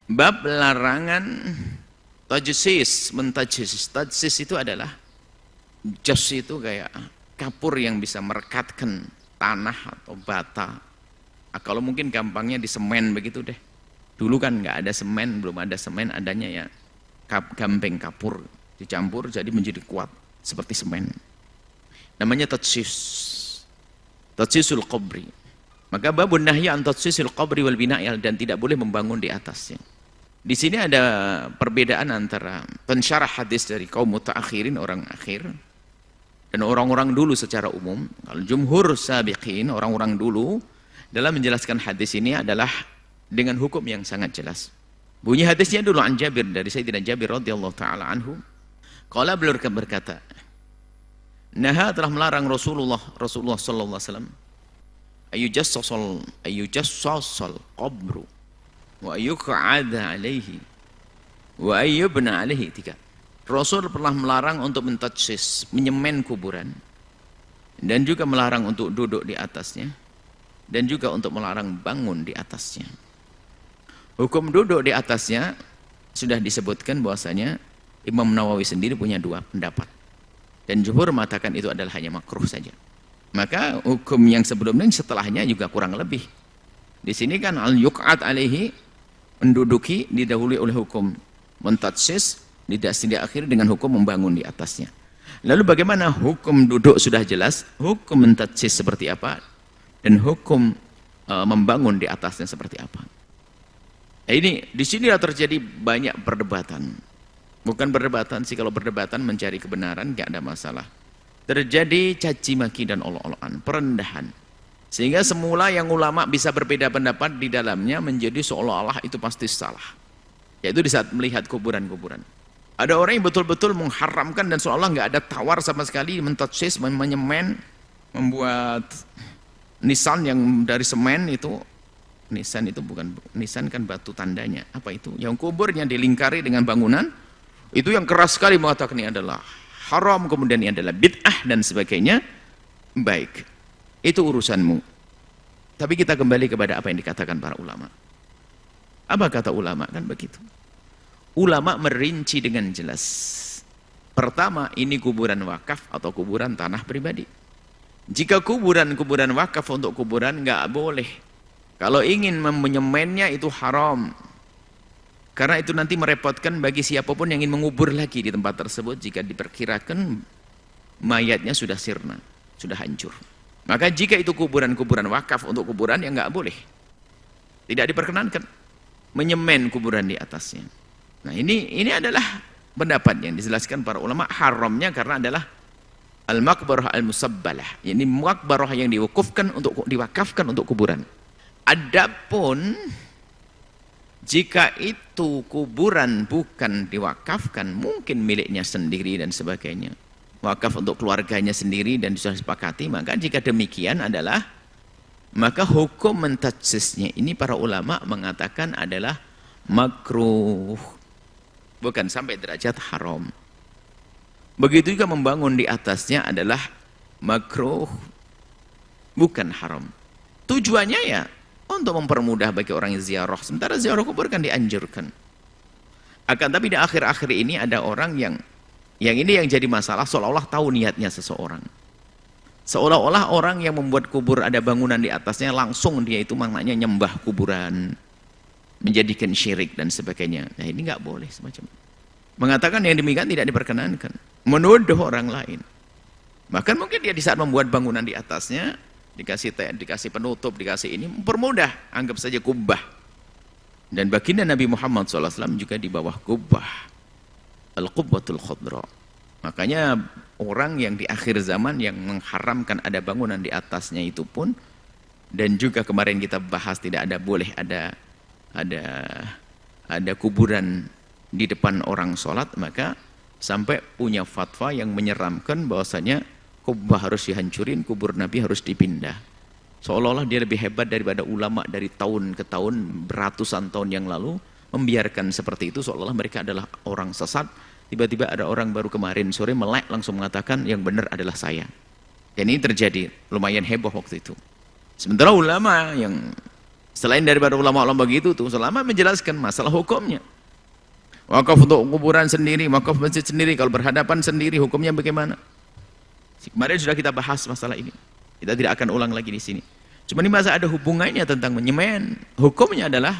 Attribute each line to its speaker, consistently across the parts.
Speaker 1: Bab larangan tajsis, mentajsis. Tajsis itu adalah jas itu kayak kapur yang bisa merekatkan tanah atau bata. Kalau mungkin gampangnya di semen begitu deh. Dulu kan nggak ada semen, belum ada semen, adanya ya gamping kapur dicampur jadi menjadi kuat seperti semen. Namanya tajsis. Tajsisul qabri. Maka babun nahyi an tajsisil qabri wal bina'i, dan tidak boleh membangun di atasnya. Di sini ada perbedaan antara pensyarah hadis dari kaum mutaakhirin, orang akhir, dan orang-orang dulu secara umum. Kalau jumhur sabiqin, orang-orang dulu, dalam menjelaskan hadis ini adalah dengan hukum yang sangat jelas. Bunyi hadisnya dulu an Jabir, dari Sayyidina Jabir radhiyallahu taala anhu. Qala, beliau berkata, naha, telah melarang Rasulullah sallallahu alaihi wasallam, ayujassasal qabru wa yuq'ada alaihi wa ayyubna alaihi. Tiga. Rasul pernah melarang untuk mentajsis, menyemen kuburan, dan juga melarang untuk duduk di atasnya, dan juga untuk melarang bangun di atasnya. Hukum duduk di atasnya sudah disebutkan bahwasanya Imam Nawawi sendiri punya dua pendapat, dan jumhur mengatakan itu adalah hanya makruh saja. Maka hukum yang sebelumnya setelahnya juga kurang lebih. Di sini kan al-yuq'ad alaihi, menduduki, didahului oleh hukum mentajsis, tidak akhir dengan hukum membangun di atasnya. Lalu bagaimana hukum duduk sudah jelas, hukum mentajsis seperti apa, dan hukum membangun di atasnya seperti apa. Ini di sini terjadi banyak perdebatan. Bukan perdebatan sih, kalau perdebatan mencari kebenaran nggak ada masalah. Terjadi caci maki dan olok-olokan, perendahan. Sehingga semula yang ulama bisa berbeda pendapat di dalamnya menjadi seolah-olah itu pasti salah. Yaitu di saat melihat kuburan-kuburan. Ada orang yang betul-betul mengharamkan dan seolah nggak ada tawar sama sekali, mentajsis, menyemen, membuat nisan yang dari semen itu. Nisan itu bukan, nisan kan batu tandanya. Apa itu? Yang kuburnya dilingkari dengan bangunan, itu yang keras sekali mengatakan ini adalah haram, kemudian ini adalah bid'ah dan sebagainya. Baik, itu urusanmu. Tapi kita kembali kepada apa yang dikatakan para ulama. Apa kata ulama? Kan begitu. Ulama merinci dengan jelas. Pertama, ini kuburan wakaf atau kuburan tanah pribadi. Jika kuburan wakaf untuk kuburan, nggak boleh. Kalau ingin menyemennya itu haram. Karena itu nanti merepotkan bagi siapapun yang ingin mengubur lagi di tempat tersebut jika diperkirakan mayatnya sudah sirna, sudah hancur. Maka jika itu kuburan-kuburan wakaf untuk kuburan, ya nggak boleh. Tidak diperkenankan menyemen kuburan di atasnya. Nah ini adalah pendapat yang dijelaskan para ulama, haramnya karena adalah al-maqbarah al-musabbalah. Ini maqbarah yang diwakafkan untuk kuburan. Adapun jika itu kuburan bukan diwakafkan, mungkin miliknya sendiri dan sebagainya, wakaf untuk keluarganya sendiri dan sudah disepakati, maka jika demikian adalah, maka hukum mentajsisnya ini para ulama mengatakan adalah makruh, bukan sampai derajat haram. Begitu juga membangun di atasnya adalah makruh, bukan haram. Tujuannya ya untuk mempermudah bagi orang yang ziarah. Sementara ziarah kubur kan dianjurkan. Akan tapi di akhir-akhir ini ada orang yang ini yang jadi masalah, seolah-olah tahu niatnya seseorang. Seolah-olah orang yang membuat kubur ada bangunan di atasnya, langsung dia itu maknanya nyembah kuburan, menjadikan syirik dan sebagainya. Nah ini nggak boleh semacam. Mengatakan yang demikian tidak diperkenankan. Menuduh orang lain. Bahkan mungkin dia di saat membuat bangunan di atasnya, dikasih dikasih penutup, dikasih ini, mempermudah, anggap saja kubbah. Dan baginda Nabi Muhammad SAW juga di bawah kubbah, al-qubbatul khadra. Makanya orang yang di akhir zaman yang mengharamkan ada bangunan di atasnya itu pun, dan juga kemarin kita bahas tidak ada boleh ada kuburan di depan orang sholat, maka sampai punya fatwa yang menyeramkan bahwasanya kubbah harus dihancurin, kubur Nabi harus dipindah. Seolah-olah dia lebih hebat daripada ulama dari tahun ke tahun, beratusan tahun yang lalu, membiarkan seperti itu, seolah-olah mereka adalah orang sesat. Tiba-tiba ada orang baru kemarin sore melek langsung mengatakan yang benar adalah saya. Dan ini terjadi, lumayan heboh waktu itu. Sementara ulama yang Selain daripada ulama-ulama begitu tuh, selama menjelaskan masalah hukumnya. Wakaf untuk kuburan sendiri, wakaf masjid sendiri, kalau berhadapan sendiri hukumnya bagaimana? Kemarin sudah kita bahas masalah ini. Kita tidak akan ulang lagi di sini. Cuma ini masa ada hubungannya tentang menyemen. Hukumnya adalah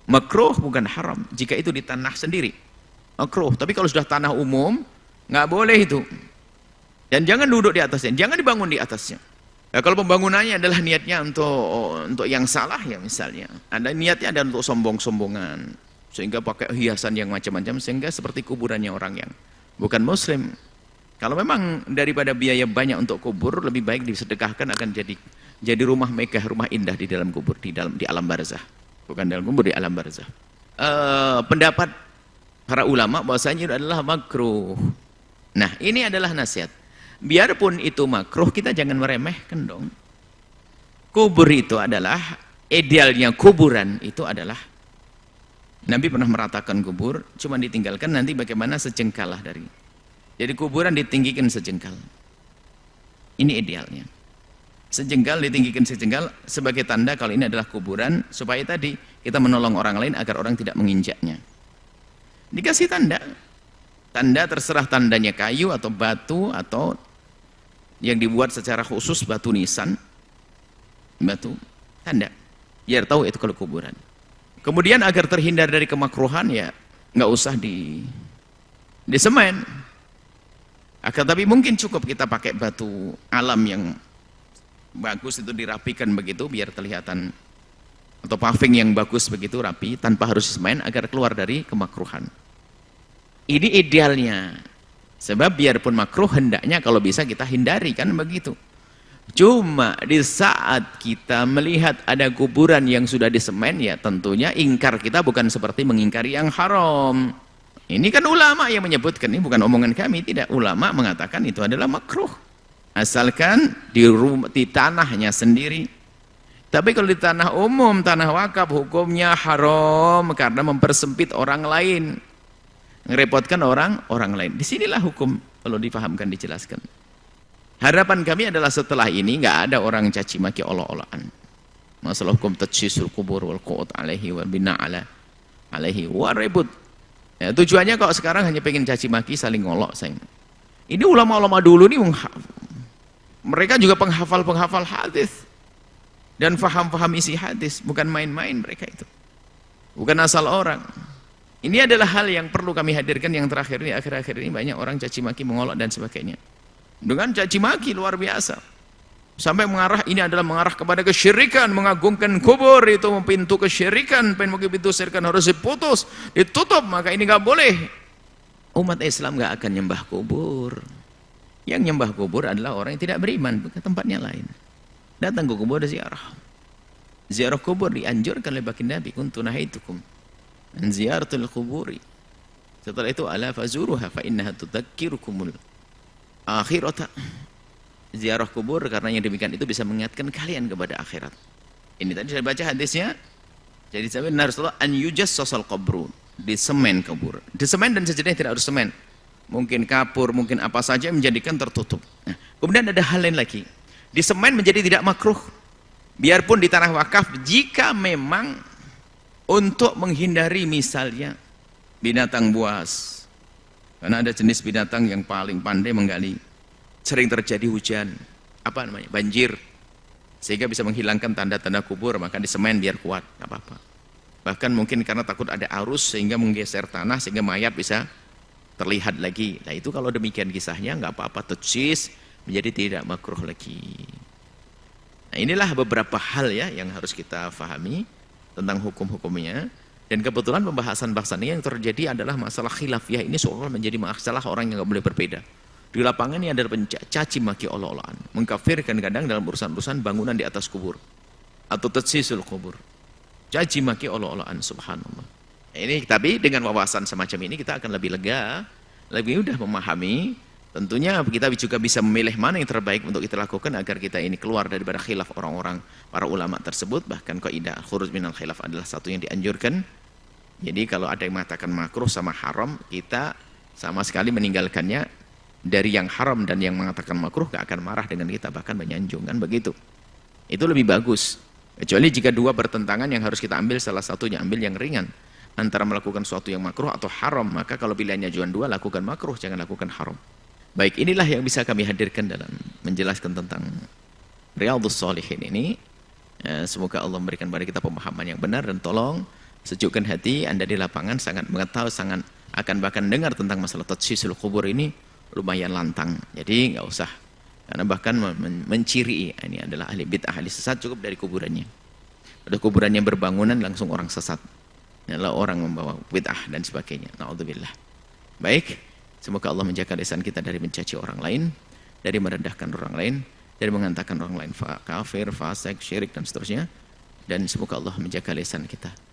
Speaker 1: makruh bukan haram jika itu di tanah sendiri. Makruh. Tapi kalau sudah tanah umum, nggak boleh itu. Dan jangan duduk di atasnya, jangan dibangun di atasnya. Ya, kalau pembangunannya adalah niatnya untuk yang salah ya misalnya, ada niatnya ada untuk sombong-sombongan, sehingga pakai hiasan yang macam-macam, sehingga seperti kuburannya orang yang bukan muslim. Kalau memang daripada biaya banyak untuk kubur, lebih baik disedekahkan, akan jadi rumah megah, rumah indah di dalam kubur, di alam barzah, bukan dalam kubur, di alam barzah. Pendapat para ulama bahwasanya itu adalah makruh. Nah, ini adalah nasihat. Biarpun itu makruh, kita jangan meremehkan dong. Kubur itu adalah, idealnya kuburan itu adalah, Nabi pernah meratakan kubur, cuma ditinggalkan nanti bagaimana sejengkal lah dari. Jadi kuburan ditinggikan sejengkal. Ini idealnya. Sejengkal ditinggikan sejengkal sebagai tanda kalau ini adalah kuburan, supaya tadi kita menolong orang lain agar orang tidak menginjaknya. Dikasih tanda. Tanda terserah tandanya kayu atau batu atau yang dibuat secara khusus batu nisan, batu tanda, biar tahu itu kalau kuburan. Kemudian agar terhindar dari kemakruhan ya nggak usah di semen. Akan tapi mungkin cukup kita pakai batu alam yang bagus itu dirapikan begitu biar kelihatan, atau paving yang bagus begitu rapi tanpa harus semen agar keluar dari kemakruhan. Ini idealnya. Sebab biarpun makruh hendaknya kalau bisa kita hindari, kan begitu. Cuma di saat kita melihat ada kuburan yang sudah disemen, ya tentunya ingkar kita bukan seperti mengingkari yang haram. Ini kan ulama yang menyebutkan, ini bukan omongan kami, tidak. Ulama mengatakan itu adalah makruh. Asalkan di tanahnya sendiri. Tapi kalau di tanah umum, tanah wakaf, hukumnya haram karena mempersempit orang lain. Ngerepotkan orang lain. Disinilah hukum kalau dipahamkan, dijelaskan. Harapan kami adalah setelah ini nggak ada orang caci maki olok-olokan. Masalah hukum tajsisul kubur wal qu'ud alaihi wal bina alaihi wa ribut. Ya, tujuannya kok sekarang hanya pengen caci maki, saling ngolok. Ini ulama-ulama dulu nih, mereka juga penghafal hadis dan faham isi hadis, bukan main-main mereka itu. Bukan asal orang. Ini adalah hal yang perlu kami hadirkan yang terakhir ini, akhir-akhir ini banyak orang caci maki, mengolok dan sebagainya. Dengan caci maki luar biasa. Sampai ini adalah mengarah kepada kesyirikan, mengagungkan kubur, itu pintu kesyirikan, pintu kesyirikan harus diputus, ditutup, maka ini nggak boleh. Umat Islam nggak akan nyembah kubur. Yang nyembah kubur adalah orang yang tidak beriman, ke tempatnya lain. Datang ke kubur ziarah. Ziarah kubur dianjurkan oleh baginda Nabi, kuntu nahaitukum an ziyaratul quburi. Setelah itu ala fazuruha fa innaha tudzakirukumul akhirata. Ziarah kubur karena yang demikian itu bisa mengingatkan kalian kepada akhirat. Ini tadi saya baca hadisnya. Jadi sampai Rasulullah an yujassasal qabru, disemen kubur. Disemen dan sejenisnya, tidak harus semen. Mungkin kapur, mungkin apa saja menjadikan tertutup. Nah, kemudian ada hal lain lagi. Disemen menjadi tidak makruh. Biarpun di tanah wakaf, jika memang untuk menghindari misalnya binatang buas, karena ada jenis binatang yang paling pandai menggali, sering terjadi hujan, banjir, sehingga bisa menghilangkan tanda-tanda kubur, maka disemen biar kuat, nggak apa-apa. Bahkan mungkin karena takut ada arus sehingga menggeser tanah sehingga mayat bisa terlihat lagi. Nah itu kalau demikian kisahnya nggak apa-apa, tajsis menjadi tidak makruh lagi. Nah inilah beberapa hal ya yang harus kita fahami tentang hukum-hukumnya. Dan kebetulan pembahasan-bahasan ini yang terjadi adalah masalah khilafiyah ini seolah menjadi masalah orang yang nggak boleh berbeda. Di lapangan ini adalah pencaci maki olok-olokan, mengkafirkan kadang dalam urusan-urusan bangunan di atas kubur atau tajsisul kubur, caci maki olok-olokan, subhanallah. Ini tapi dengan wawasan semacam ini kita akan lebih lega, lebih mudah memahami. Tentunya kita juga bisa memilih mana yang terbaik untuk kita lakukan agar kita ini keluar daripada khilaf orang-orang para ulama tersebut. Bahkan kaidah khuruj minal khilaf adalah satu yang dianjurkan. Jadi kalau ada yang mengatakan makruh sama haram, kita sama sekali meninggalkannya. Dari yang haram dan yang mengatakan makruh gak akan marah dengan kita, bahkan menyanjung, kan begitu. Itu lebih bagus. Kecuali jika dua bertentangan yang harus kita ambil salah satunya, ambil yang ringan. Antara melakukan sesuatu yang makruh atau haram, maka kalau pilihannya cuma dua, lakukan makruh, jangan lakukan haram. Baik, inilah yang bisa kami hadirkan dalam menjelaskan tentang Riyadhus Shalihin ini. Semoga Allah memberikan kepada kita pemahaman yang benar, dan tolong sejukkan hati Anda di lapangan, sangat mengetahui, sangat akan bahkan dengar tentang masalah tatsyisul kubur ini lumayan lantang. Jadi nggak usah, karena bahkan menciri ini adalah ahli bid'ah, ahli sesat, cukup dari kuburannya. Ada kuburannya berbangunan langsung orang sesat. Adalah orang membawa bid'ah dan sebagainya. Na'udzubillah. Baik, semoga Allah menjaga lisan kita dari mencaci orang lain, dari merendahkan orang lain, dari mengatakan orang lain kafir, fasik, syirik dan seterusnya. Dan semoga Allah menjaga lisan kita